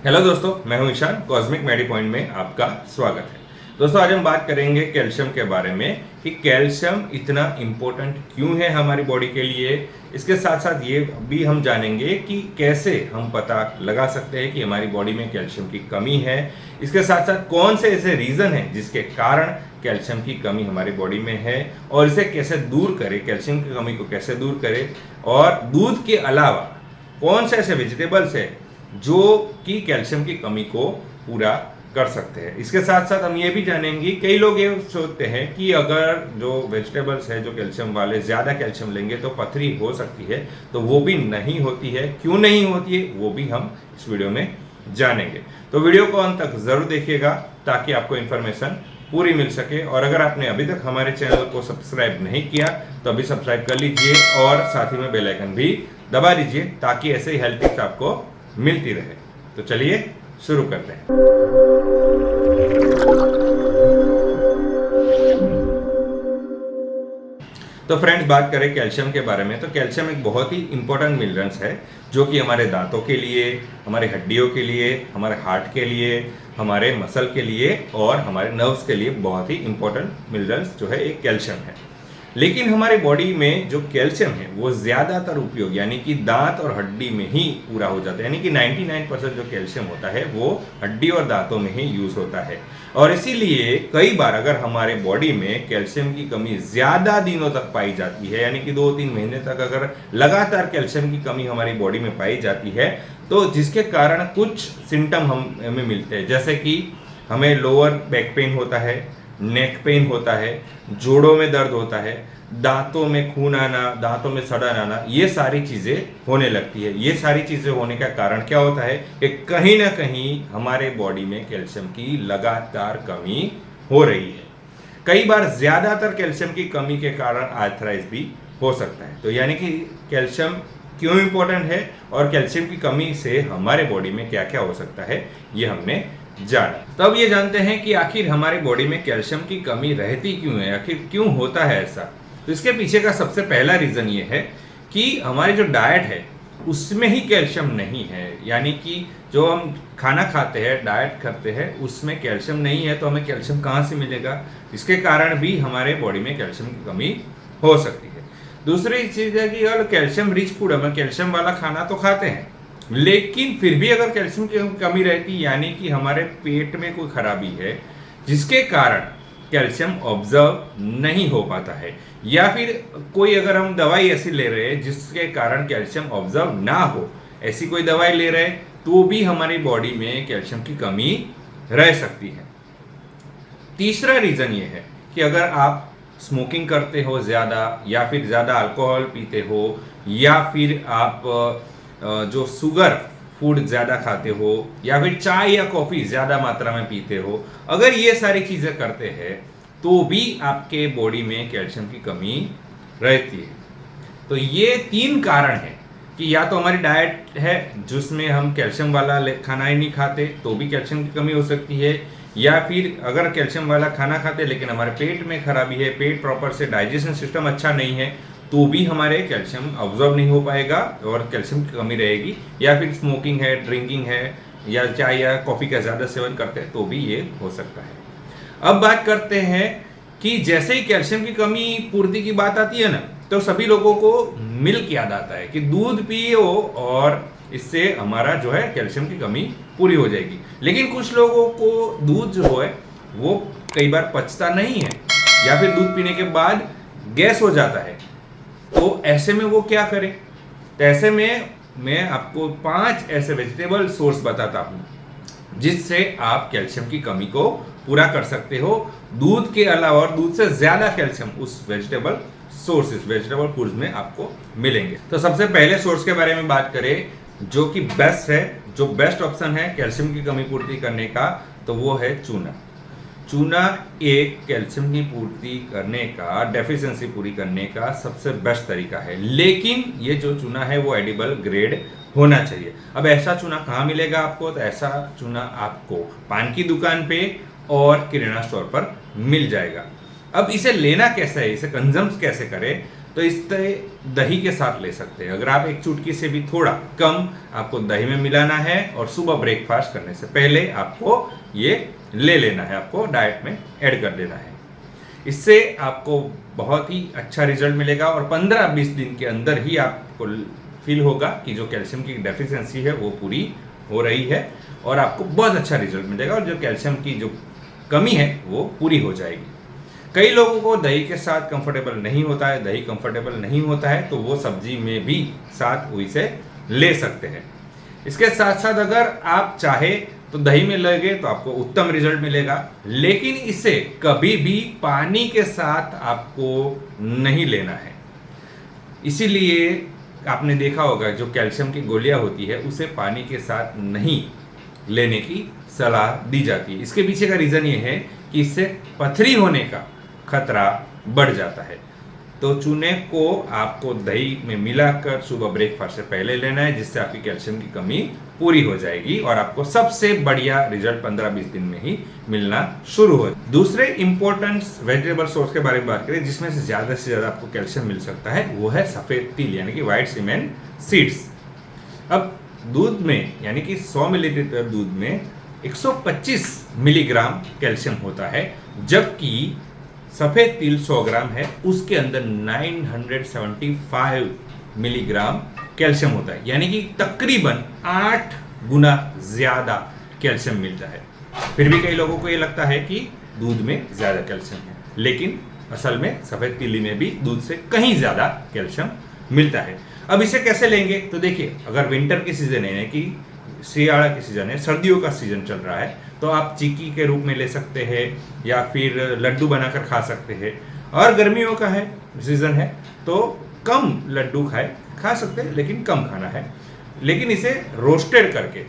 Hello दोस्तों, मैं हूं ईशान। कॉस्मिक मेडी पॉइंट में आपका स्वागत है। दोस्तों, आज हम बात करेंगे कैल्शियम के बारे में कि कैल्शियम इतना इम्पोर्टेंट क्यों है हमारी बॉडी के लिए। इसके साथ साथ ये भी हम जानेंगे कि कैसे हम पता लगा सकते हैं कि हमारी बॉडी में कैल्शियम की कमी है। इसके साथ साथ कौन से ऐसे रीज़न हैं जिसके कारण कैल्शियम की कमी हमारी बॉडी में है और इसे कैसे दूर करें, कैल्शियम की कमी को कैसे दूर करें, और दूध के अलावा कौन से ऐसे वेजिटेबल्स है जो कि कैल्शियम की कमी को पूरा कर सकते हैं। इसके साथ साथ हम ये भी जानेंगे, कई लोग ये सोचते हैं कि अगर जो वेजिटेबल्स है जो कैल्शियम वाले ज़्यादा कैल्शियम लेंगे तो पथरी हो सकती है, तो वो भी नहीं होती है। क्यों नहीं होती है वो भी हम इस वीडियो में जानेंगे। तो वीडियो को अंत तक ज़रूर देखिएगा ताकि आपको इन्फॉर्मेशन पूरी मिल सके। और अगर आपने अभी तक हमारे चैनल को सब्सक्राइब नहीं किया तो अभी सब्सक्राइब कर लीजिए और साथ ही में बेल आइकन भी दबा दीजिए ताकि ऐसे ही हेल्थ टिप्स आपको मिलती रहे। तो चलिए शुरू करते हैं। तो फ्रेंड्स, बात करें कैल्शियम के बारे में, तो कैल्शियम एक बहुत ही इंपॉर्टेंट मिनरल्स है जो कि हमारे दांतों के लिए, हमारे हड्डियों के लिए, हमारे हार्ट के लिए, हमारे मसल के लिए और हमारे नर्व्स के लिए बहुत ही इंपॉर्टेंट मिनरल्स जो है एक कैल्शियम है। लेकिन हमारी बॉडी में जो कैल्शियम है वो ज़्यादातर उपयोग यानी कि दांत और हड्डी में ही पूरा हो जाता है। यानी कि 99% जो कैल्शियम होता है वो हड्डी और दांतों में ही यूज़ होता है। और इसीलिए कई बार अगर हमारे बॉडी में कैल्शियम की कमी ज़्यादा दिनों तक पाई जाती है, यानी कि 2-3 महीने तक अगर लगातार कैल्शियम की कमी हमारी बॉडी में पाई जाती है, तो जिसके कारण कुछ सिम्टम हमें मिलते हैं, जैसे कि हमें लोअर बैक पेन होता है, नेक पेन होता है, जोड़ों में दर्द होता है, दांतों में खून आना, दांतों में सड़न आना, ये सारी चीज़ें होने लगती है। ये सारी चीज़ें होने का कारण क्या होता है कि कहीं ना कहीं हमारे बॉडी में कैल्शियम की लगातार कमी हो रही है। कई बार ज़्यादातर कैल्शियम की कमी के कारण आर्थराइटिस भी हो सकता है। तो यानी कि कैल्शियम क्यों इम्पोर्टेंट है और कैल्शियम की कमी से हमारे बॉडी में क्या क्या हो सकता है, ये हमने जाना। तो अब ये जानते हैं कि आखिर हमारी बॉडी में कैल्शियम की कमी रहती क्यों है, आखिर क्यों होता है ऐसा। तो इसके पीछे का सबसे पहला रीज़न ये है कि हमारी जो डाइट है उसमें ही कैल्शियम नहीं है। यानी कि जो हम खाना खाते हैं, डाइट करते हैं, उसमें कैल्शियम नहीं है, तो हमें कैल्शियम कहाँ से मिलेगा। इसके कारण भी हमारे बॉडी में कैल्शियम की कमी हो सकती है। दूसरी चीज़ है कि अगर कैल्शियम रिच फूड, हम कैल्शियम वाला खाना तो खाते हैं, लेकिन फिर भी अगर कैल्शियम की कमी रहती, यानी कि हमारे पेट में कोई खराबी है जिसके कारण कैल्शियम ऑब्जर्व नहीं हो पाता है, या फिर कोई अगर हम दवाई ऐसी ले रहे हैं जिसके कारण कैल्शियम ऑब्जर्व ना हो, ऐसी कोई दवाई ले रहे हैं, तो भी हमारी बॉडी में कैल्शियम की कमी रह सकती है। तीसरा रीज़न ये है कि अगर आप स्मोकिंग करते हो ज़्यादा, या फिर ज़्यादा अल्कोहल पीते हो, या फिर आप जो शुगर फूड ज़्यादा खाते हो, या फिर चाय या कॉफ़ी ज़्यादा मात्रा में पीते हो, अगर ये सारी चीज़ें करते हैं तो भी आपके बॉडी में कैल्शियम की कमी रहती है। तो ये 3 कारण हैं कि या तो हमारी डाइट है जिसमें हम कैल्शियम वाला खाना ही नहीं खाते तो भी कैल्शियम की कमी हो सकती है, या फिर अगर कैल्शियम वाला खाना खाते लेकिन हमारे पेट में खराबी है, पेट प्रॉपर से डाइजेशन सिस्टम अच्छा नहीं है, तो भी हमारे कैल्शियम ऑब्जॉर्व नहीं हो पाएगा और कैल्शियम की कमी रहेगी। या फिर स्मोकिंग है, ड्रिंकिंग है, या चाय या कॉफ़ी का ज़्यादा सेवन करते हैं तो भी ये हो सकता है। अब बात करते हैं कि जैसे ही कैल्शियम की कमी पूर्ति की बात आती है ना, तो सभी लोगों को मिल्क याद आता है कि दूध पियो और इससे हमारा जो है कैल्शियम की कमी पूरी हो जाएगी। लेकिन कुछ लोगों को दूध जो है वो कई बार पचता नहीं है, या फिर दूध पीने के बाद गैस हो जाता है। तो ऐसे में वो क्या करें? तो ऐसे में मैं आपको 5 ऐसे वेजिटेबल सोर्स बताता हूँ जिससे आप कैल्शियम की कमी को पूरा कर सकते हो। दूध के अलावा और दूध से ज़्यादा कैल्शियम उस वेजिटेबल वेजिटेबल फूड्स में आपको मिलेंगे। तो सबसे पहले सोर्स के बारे में बात करें जो कि बेस्ट है, जो बेस्ट ऑप्शन है कैल्शियम की कमी पूर्ति करने का, तो वो है चूना। चूना एक कैल्शियम की पूर्ति करने का, डेफिशिएंसी पूरी करने का सबसे बेस्ट तरीका है। लेकिन ये जो चूना है वो एडिबल ग्रेड होना चाहिए। अब ऐसा चूना कहाँ मिलेगा आपको? तो ऐसा चूना आपको पान की दुकान पे और किराना स्टोर पर मिल जाएगा। अब इसे लेना कैसे है, इसे कंज्यूम कैसे करें? तो इससे दही के साथ ले सकते हैं। अगर आप एक चुटकी से भी थोड़ा कम आपको दही में मिलाना है और सुबह ब्रेकफास्ट करने से पहले आपको ये ले लेना है, आपको डाइट में ऐड कर देना है। इससे आपको बहुत ही अच्छा रिजल्ट मिलेगा और 15-20 दिन के अंदर ही आपको फील होगा कि जो कैल्शियम की डेफिशिएंसी है वो पूरी हो रही है और आपको बहुत अच्छा रिजल्ट मिलेगा और जो कैल्शियम की जो कमी है वो पूरी हो जाएगी। कई लोगों को दही के साथ कंफर्टेबल नहीं होता है, दही कंफर्टेबल नहीं होता है तो वो सब्जी में भी साथ इसे ले सकते हैं। इसके साथ साथ अगर आप चाहे तो दही में लगे तो आपको उत्तम रिजल्ट मिलेगा, लेकिन इसे कभी भी पानी के साथ आपको नहीं लेना है। इसीलिए आपने देखा होगा जो कैल्शियम की गोलियां होती है उसे पानी के साथ नहीं लेने की सलाह दी जाती है। इसके पीछे का रीज़न ये है कि इससे पथरी होने का खतरा बढ़ जाता है। तो चूने को आपको दही में मिलाकर सुबह ब्रेकफास्ट से पहले लेना है, जिससे आपकी कैल्शियम की कमी पूरी हो जाएगी और आपको सबसे बढ़िया रिजल्ट 15-20 दिन में ही मिलना शुरू हो। दूसरे इंपॉर्टेंट वेजिटेबल सोर्स के बारे में बात करें जिसमें से ज़्यादा आपको कैल्शियम मिल सकता है, वो है सफ़ेद तिल यानी कि व्हाइट सीमेन सीड्स। अब दूध में यानी कि 100 मिलीलीटर दूध में 125 मिलीग्राम कैल्शियम होता है, जबकि सफ़ेद तिल 100 ग्राम है उसके अंदर 975 मिलीग्राम कैल्शियम होता है, यानी कि तकरीबन 8 गुना ज़्यादा कैल्शियम मिलता है। फिर भी कई लोगों को ये लगता है कि दूध में ज़्यादा कैल्शियम है, लेकिन असल में सफ़ेद तिल में भी दूध से कहीं ज़्यादा कैल्शियम मिलता है। अब इसे कैसे लेंगे तो देखिए, अगर विंटर की सीज़न है यानी कि सियाड़ा की सीज़न है, सर्दियों का सीज़न चल रहा है, तो आप चिक्की के रूप में ले सकते हैं या फिर लड्डू बनाकर खा सकते हैं। और गर्मियों का है सीज़न है तो कम लड्डू खा सकते हैं, लेकिन कम खाना है। लेकिन इसे रोस्टेड करके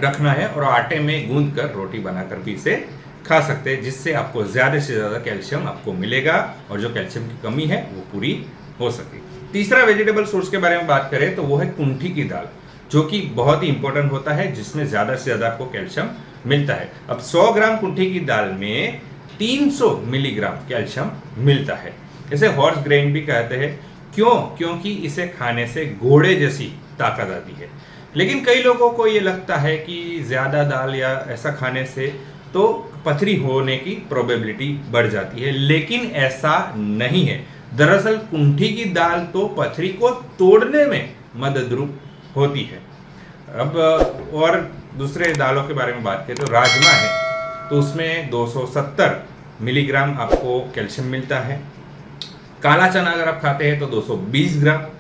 रखना है और आटे में गूंद कर रोटी बनाकर भी इसे खा सकते हैं, जिससे आपको ज़्यादा से ज़्यादा कैल्शियम आपको मिलेगा और जो कैल्शियम की कमी है वो पूरी हो सके। तीसरा वेजिटेबल सोर्स के बारे में बात करें तो वो है कुंठी की दाल, जो कि बहुत ही इंपॉर्टेंट होता है, जिसमें ज़्यादा से ज़्यादा आपको कैल्शियम मिलता है। अब 100 ग्राम कुंठी की दाल में 300 मिलीग्राम कैल्शियम मिलता है। इसे हॉर्स ग्रेन भी कहते हैं। क्योंकि इसे खाने से घोड़े जैसी ताकत आती है। लेकिन कई लोगों को ये लगता है कि ज़्यादा दाल या ऐसा खाने से तो पथरी होने की प्रोबेबिलिटी बढ़ जाती है, लेकिन ऐसा नहीं है। दरअसल कुंठी की दाल तो पथरी को तोड़ने में मददरूप होती है। अब और दूसरे दालों के बारे में बात करें तो राजमा है, तो उसमें 270 मिलीग्राम आपको कैल्शियम मिलता है। काला चना अगर आप खाते हैं तो 220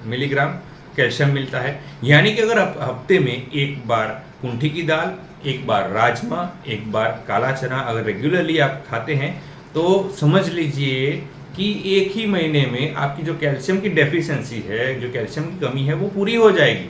मिलीग्राम कैल्शियम मिलता है। यानी कि अगर आप हफ्ते में एक बार कुंठी की दाल, एक बार राजमा, एक बार काला चना अगर रेगुलरली आप खाते हैं तो समझ लीजिए कि एक ही महीने में आपकी जो कैल्शियम की डेफिशिएंसी है, जो कैल्शियम की कमी है, वो पूरी हो जाएगी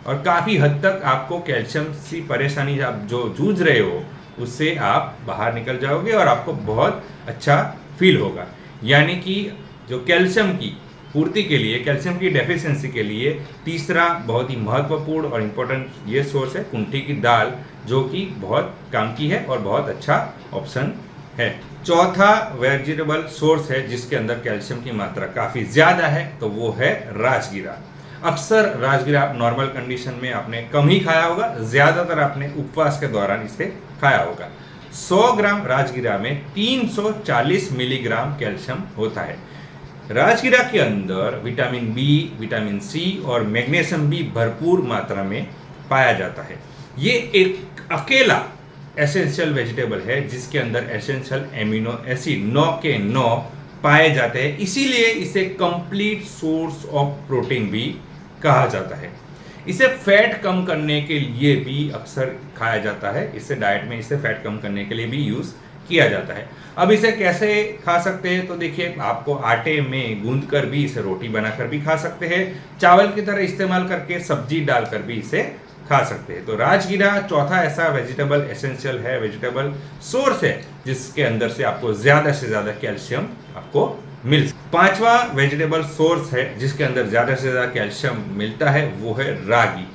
और काफ़ी हद तक आपको कैल्शियम सी परेशानी आप जो जूझ रहे हो उससे आप बाहर निकल जाओगे और आपको बहुत अच्छा फील होगा। यानी कि जो कैल्शियम की पूर्ति के लिए, कैल्शियम की डेफिशिएंसी के लिए तीसरा बहुत ही महत्वपूर्ण और इम्पोर्टेंट ये सोर्स है कुंठी की दाल, जो कि बहुत काम की है और बहुत अच्छा ऑप्शन है। चौथा वेजिटेबल सोर्स है जिसके अंदर कैल्शियम की मात्रा काफ़ी ज़्यादा है, तो वो है राजगीरा। अक्सर राजगीरा आप नॉर्मल कंडीशन में आपने कम ही खाया होगा, ज़्यादातर आपने उपवास के दौरान इसे खाया होगा। 100 ग्राम राजगीरा में 340 मिलीग्राम कैल्शियम होता है। राजगीरा के अंदर विटामिन बी, विटामिन सी और मैग्नीशियम भी भरपूर मात्रा में पाया जाता है। ये एक अकेला एसेंशियल वेजिटेबल है जिसके अंदर एसेंशियल एमिनो एसिड 9 के 9 पाए जाते हैं, इसीलिए इसे कंप्लीट सोर्स ऑफ प्रोटीन भी कहा जाता है। इसे फैट कम करने के लिए भी अक्सर खाया जाता है, इसे डाइट में इसे फैट कम करने के लिए भी यूज़ किया जाता है। अब इसे कैसे खा सकते हैं तो देखिए, आपको आटे में गूंद कर भी इसे रोटी बनाकर भी खा सकते हैं, चावल की तरह इस्तेमाल करके सब्जी डालकर भी इसे खा सकते हैं। तो राजगीरा चौथा ऐसा वेजिटेबल एसेंशियल है, वेजिटेबल सोर्स है जिसके अंदर से आपको ज़्यादा से ज़्यादा कैल्शियम आपको मिल। पांचवा वेजिटेबल सोर्स है जिसके अंदर ज़्यादा से ज़्यादा कैल्शियम मिलता है, वो है रागी।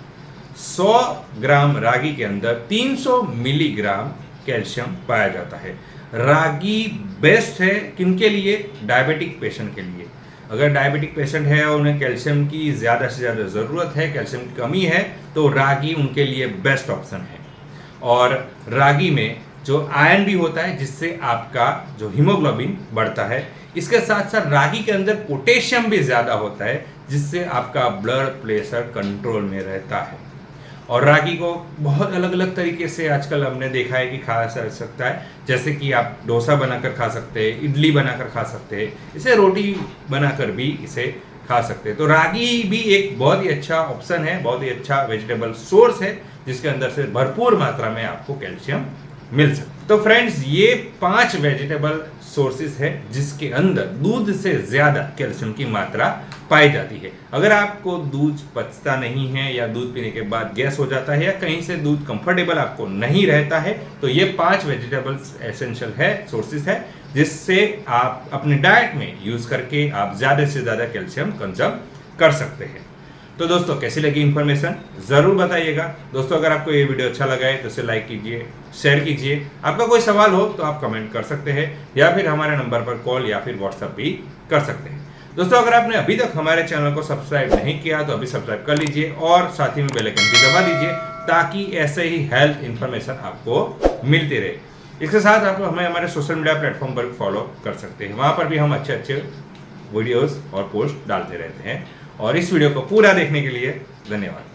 100 ग्राम रागी के अंदर 300 मिलीग्राम कैल्शियम पाया जाता है। रागी बेस्ट है किनके लिए? डायबिटिक पेशेंट के लिए। अगर डायबिटिक पेशेंट है और उन्हें कैल्शियम की ज़्यादा से ज़्यादा ज़रूरत है, कैल्शियम की कमी है, तो रागी उनके लिए बेस्ट ऑप्शन है। और रागी में जो आयरन भी होता है जिससे आपका जो हीमोग्लोबिन बढ़ता है। इसके साथ साथ रागी के अंदर पोटेशियम भी ज़्यादा होता है जिससे आपका ब्लड प्रेशर कंट्रोल में रहता है। और रागी को बहुत अलग अलग तरीके से आजकल हमने देखा है कि खा सकता है, जैसे कि आप डोसा बनाकर खा सकते हैं, इडली बनाकर खा सकते हैं, इसे रोटी बनाकर भी इसे खा सकते हैं। तो रागी भी एक बहुत ही अच्छा ऑप्शन है, बहुत ही अच्छा वेजिटेबल सोर्स है जिसके अंदर से भरपूर मात्रा में आपको कैल्शियम मिल सकता है। तो फ्रेंड्स, ये 5 वेजिटेबल सोर्सेज है जिसके अंदर दूध से ज़्यादा कैल्शियम की मात्रा पाई जाती है। अगर आपको दूध पचता नहीं है या दूध पीने के बाद गैस हो जाता है या कहीं से दूध कंफर्टेबल आपको नहीं रहता है, तो ये 5 वेजिटेबल्स एसेंशियल है, सोर्सेज है, जिससे आप अपने डाइट में यूज़ करके आप ज़्यादा से ज़्यादा कैल्शियम कंज्यूम कर सकते हैं। तो दोस्तों, कैसी लगी इन्फॉर्मेशन ज़रूर बताइएगा। दोस्तों, अगर आपको ये वीडियो अच्छा लगा है तो इसे लाइक कीजिए, शेयर कीजिए। आपका कोई सवाल हो तो आप कमेंट कर सकते हैं या फिर हमारे नंबर पर कॉल या फिर व्हाट्सएप भी कर सकते हैं। दोस्तों, अगर आपने अभी तक हमारे चैनल को सब्सक्राइब नहीं किया तो अभी सब्सक्राइब कर लीजिए और साथ ही में बेल आइकन भी दबा दीजिए ताकि ऐसे ही हेल्थ इन्फॉर्मेशन आपको मिलती रहे। इसके साथ आप हमें हमारे सोशल मीडिया प्लेटफॉर्म पर फॉलो कर सकते हैं, वहाँ पर भी हम अच्छे अच्छे वीडियोज़ और पोस्ट डालते रहते हैं। और इस वीडियो को पूरा देखने के लिए धन्यवाद।